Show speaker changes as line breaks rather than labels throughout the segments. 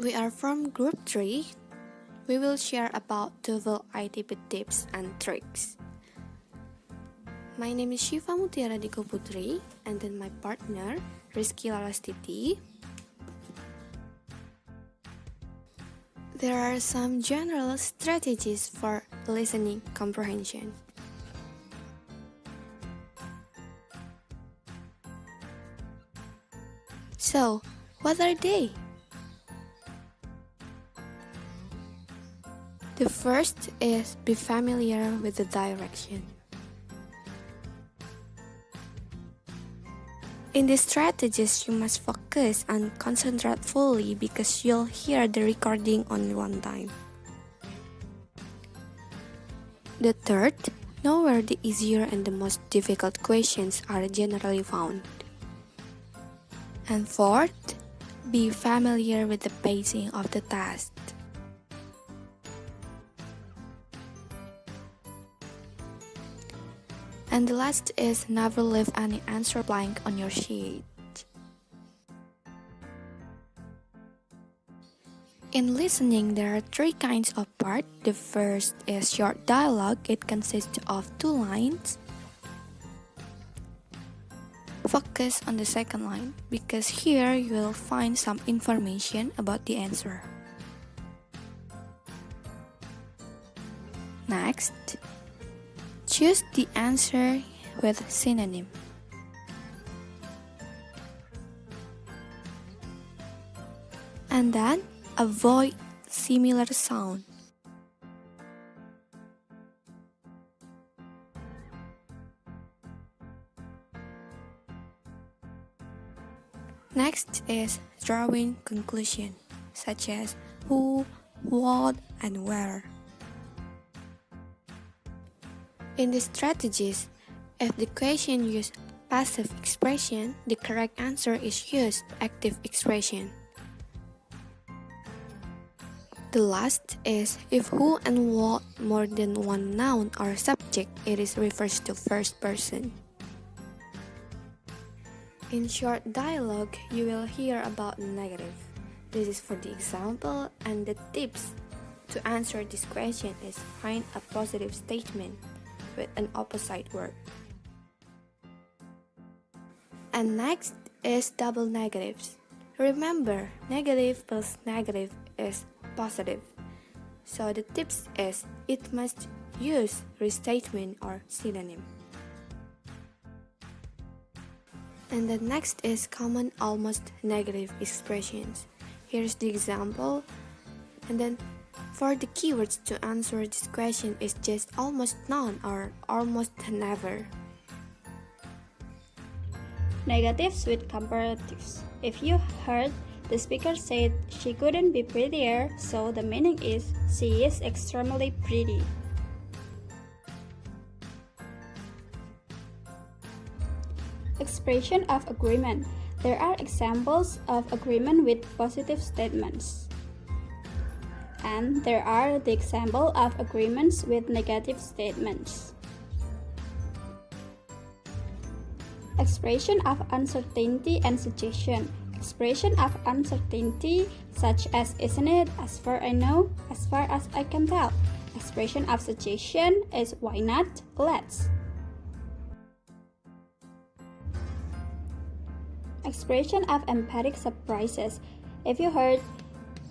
We are from Group 3. We will share about TOEFL ITP tips and tricks. My name is Syifa Mutiara Diko Putri, and then my partner, Riskie, Laras, Titie. There are some general strategies for listening comprehension. So, what are they? The first is be familiar with the direction. In these strategies, you must focus and concentrate fully because you'll hear the recording only one time. The third, know where the easier and the most difficult questions are generally found. And fourth, be familiar with the pacing of the task. And the last is never leave any answer blank on your sheet. In listening, there are three kinds of part. The first is short dialogue. It consists of 2 lines. Focus on the second line because here you will find some information about the answer. Next, choose the answer with synonym. And then, avoid similar sound. Next is drawing conclusion, such as who, what, and where. In the strategies, if the question uses passive expression, the correct answer is used active expression. The last is if who and what more than one noun or subject, it is refers to first person. In short dialogue, you will hear about negative. This is for the example, and the tips to answer this question is find a positive statement with an opposite word. And next is double negatives. Remember, negative plus negative is positive. So the tips is it must use restatement or synonym. And the next is common almost negative expressions. Here's the example. And then for the keywords to answer this question is just almost none or almost never.
Negatives with comparatives. If you heard the speaker said she couldn't be prettier, so the meaning is she is extremely pretty. Expression of agreement. There are examples of agreement with positive statements. And there are the example of agreements with negative statements. Expression of uncertainty and suggestion. Expression of uncertainty such as isn't it, as far I know, as far as I can tell. Expression of suggestion is why not, let's. Expression of emphatic surprises. If you heard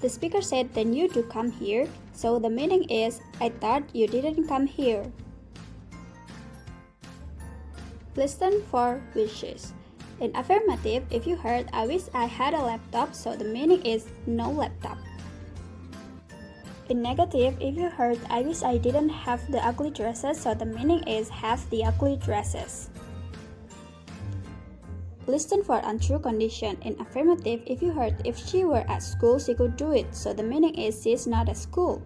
the speaker said then you do come here, so the meaning is I thought you didn't come here. Listen for wishes. In affirmative, if you heard I wish I had a laptop, so the meaning is no laptop. In negative, if you heard I wish I didn't have the ugly dresses, so the meaning is have the ugly dresses. Listen for untrue condition. In affirmative, if you heard if she were at school, she could do it, so the meaning is she is not at school.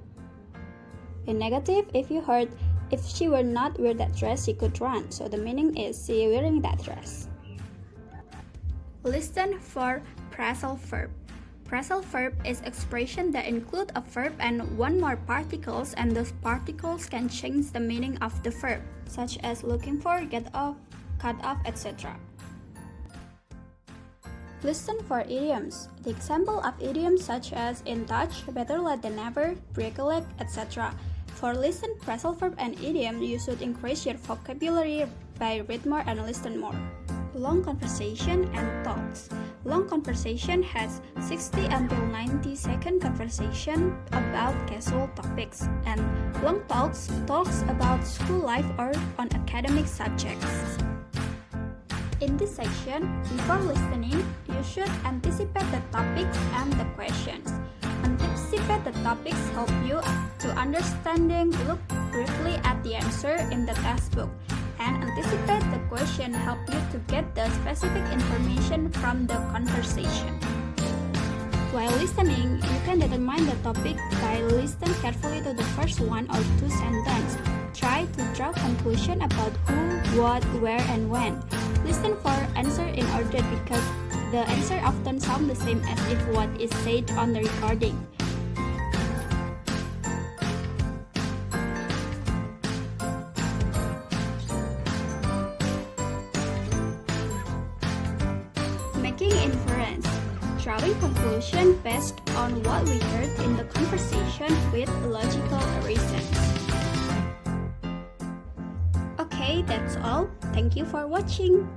In negative, if you heard if she were not wear that dress, she could run, so the meaning is she wearing that dress. Listen for phrasal verb. Phrasal verb is expression that include a verb and one more particles, and those particles can change the meaning of the verb, such as looking for, get off, cut off, etc. Listen for idioms. The example of idioms such as in touch, better late than never, recollect, etc. For listen, phrasal verb, and idiom, you should increase your vocabulary by read more and listen more. Long conversation and talks. Long conversation has 60 until 90 second conversation about casual topics, and long talks about school life or on academic subjects. In this section, before listening, you should anticipate the topics and the questions. Anticipate the topics help you to understanding, look briefly at the answer in the textbook, and anticipate the question help you to get the specific information from the conversation. While listening, you can determine the topic by listening carefully to the first one or two sentences. Try to draw conclusion about who, what, where, and when. Listen for answer in order because the answer often sound the same as if what is said on the recording. Making inference. Drawing conclusion based on what we heard in the conversation with logical reasons. Okay, that's all. Thank you for watching.